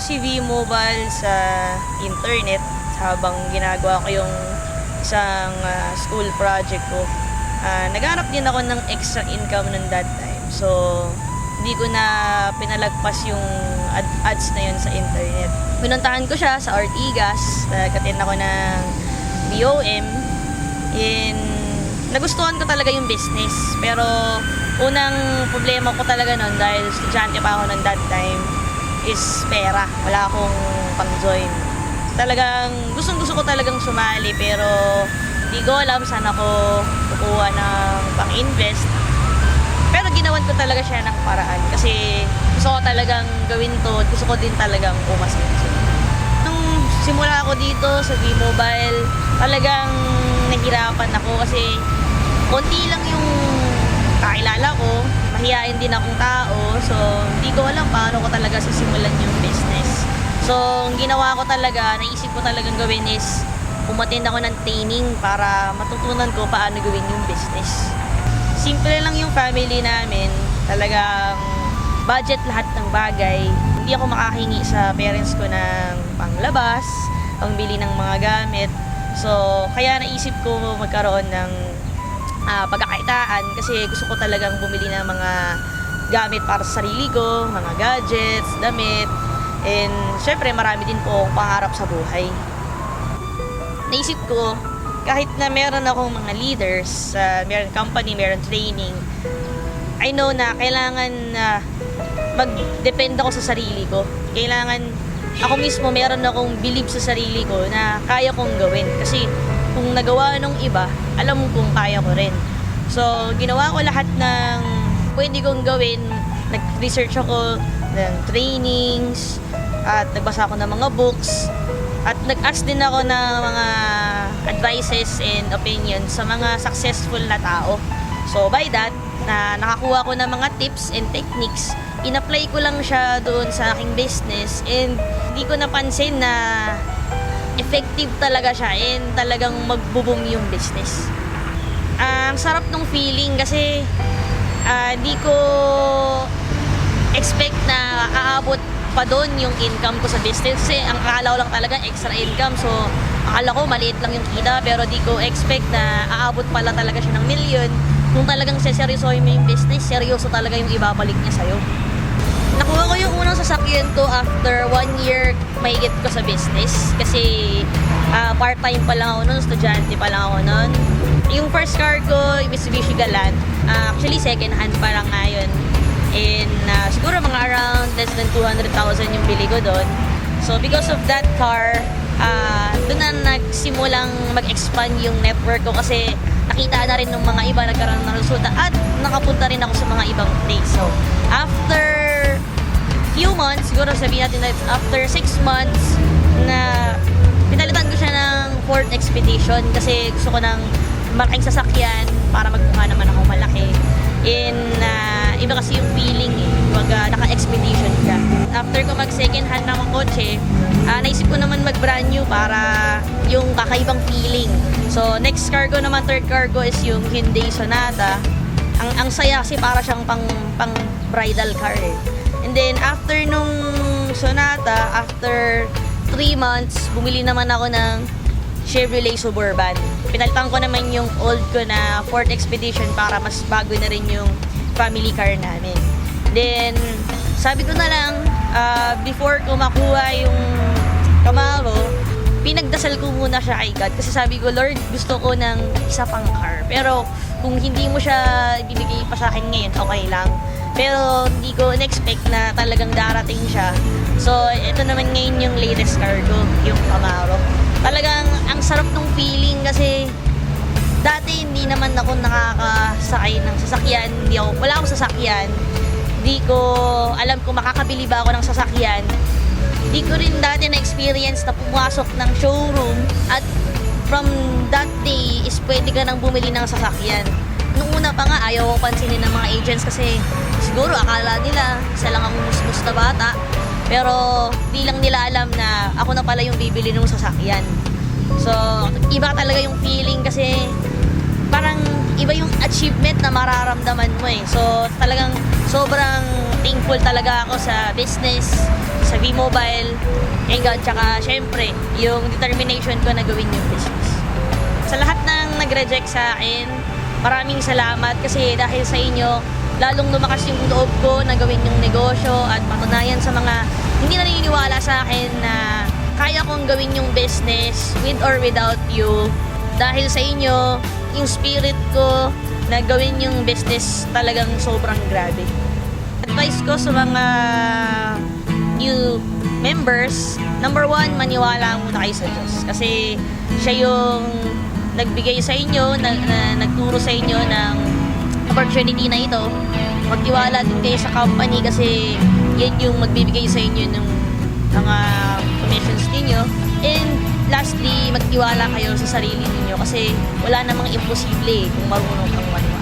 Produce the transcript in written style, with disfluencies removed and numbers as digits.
si V-Mobile sa internet habang ginagawa ko yung isang school project ko. Naghanap din ako ng extra income nun that time. So, hindi ko na pinalagpas yung ads na yun sa internet. Pinuntahan ko siya sa Ortigas, nag-attend ako ng BOM, nagustuhan ko talaga yung business. Pero, unang problema ko talaga nun, dahil estudyante pa ako nun that time, is pera. Wala akong pang-join. Talagang, gustong-gusto ko talagang sumali, pero di ko alam saan ako kukuha ng pang-invest. Pero ginawan ko talaga siya ng paraan kasi gusto ko talagang gawin to, gusto ko din talagang umasenso. Nung simula ako dito sa V-Mobile, talagang nahirapan ako kasi konti lang yung kakilala ko, mahihain din akong tao, so hindi ko alam paano ko talaga sisimulan yung business. So, ang ginawa ko talaga, naisip ko talagang gawin is umattend ako ng training para matutunan ko paano gawin yung business. Simple lang yung family namin, talagang budget lahat ng bagay. Hindi ako makahingi sa parents ko ng panglabas, pangbili ng mga gamit. So, kaya naisip ko magkaroon ng pagkakaitaan kasi gusto ko talagang bumili ng mga gamit para sa sarili ko, mga gadgets, damit, and syempre marami din po akong pangarap sa buhay. Naisip ko, kahit na meron akong mga leaders, meron company, meron training, I know na kailangan mag-depend ako sa sarili ko. Kailangan ako mismo meron akong believe sa sarili ko na kaya kong gawin. Kasi kung nagawa ng iba, alam kong kaya ko rin. So, ginawa ko lahat ng pwede kong gawin. Nag-research ako ng trainings, at nagbasa ako ng mga books, at nag-ask din ako ng mga advices and opinions sa mga successful na tao. So, by that, nakakuha ko ng mga tips and techniques, in-apply ko lang siya doon sa aking business, and hindi ko napansin na effective talaga siya and talagang magbo-boom yung business. Ang sarap ng feeling kasi di ko expect na aabot pa doon yung income ko sa business kasi ang akala ko lang talaga extra income, so akala ko maliit lang yung kita, pero di ko expect na aabot pala talaga siya ng milyon. Kung talagang seryosohin mo yung business, seryoso talaga yung ibabalik niya sa'yo. Nakuha ko yung unang sasakyan ko after 1 year mahigit ko sa business kasi part-time pa lang ako noon, estudyante pa lang ako noon. Yung first car ko, Mitsubishi Galant, actually second hand pa lang ngayon. And siguro mga around less than 200,000 yung bili ko doon. So because of that car, doon na nagsimulang mag-expand yung network ko kasi nakita na rin ng mga iba, nagkaroon ng resulta at nakapunta rin ako sa mga ibang place. So after few months, siguro sabihin natin na after 6 months na pinalitan ko siya ng Ford Expedition kasi gusto ko ng malaking sasakyan para magmukha naman ako malaki. Iba kasi yung feeling pag naka-expedition ka. After ko mag second hand ng kotse, naisip ko naman mag brand new para yung kakaibang feeling. So next car ko naman, third car ko is yung Hyundai Sonata. Ang saya kasi para siyang pang bridal car eh. And then after nung Sonata, after 3 months, bumili naman ako ng Chevrolet Suburban. Pinalitan ko naman yung old ko na Ford Expedition para mas bago na rin yung family car namin. Then, sabi ko na lang, before ko makuha yung Camaro, pinagdasal ko muna siya kay God. Kasi sabi ko, Lord, gusto ko ng isa pang car. Pero, kung hindi mo siya ibibigay pa sa akin ngayon, okay lang. Pero, hindi ko in-expect na talagang darating siya. So, ito naman ngayon yung latest car ko, yung Camaro. Talagang, ang sarap ng feeling kasi dati hindi naman ako nakakasakay ng sasakyan. Wala akong sasakyan. Hindi ko alam kung makakabili ba ako ng sasakyan. Hindi ko rin dati na-experience na pumasok ng showroom at from that day is pwede ka nang bumili ng sasakyan. Nung una pa nga, ayaw ko pansinin ng mga agents kasi siguro akala nila isa lang ang musmus na bata. Pero di lang nila alam na ako na pala yung bibili ng sasakyan. So, iba talaga yung feeling kasi parang iba yung achievement na mararamdaman mo eh. So talagang sobrang thankful talaga ako sa business, sa V-Mobile, kay God, tsaka syempre yung determination ko na gawin yung business. Sa lahat ng nag-reject sa akin, maraming salamat kasi dahil sa inyo, lalong lumakas yung loob ko na gawin yung negosyo at matunayan sa mga hindi naniniwala sa akin na kaya kong gawin yung business with or without you. Dahil sa inyo, yung spirit ko na gawin yung business talagang sobrang grabe. Advice ko sa mga new members, number 1, maniwala muna kayo sa Diyos. Kasi siya yung nagbigay sa inyo, nagturo sa inyo ng opportunity na ito. Magtiwala din kayo sa company kasi yan yung magbibigay sa inyo ng mga commissions ninyo. And lastly, magtiwala kayo sa sarili ninyo kasi wala namang imposible kung marunong kang maniwala.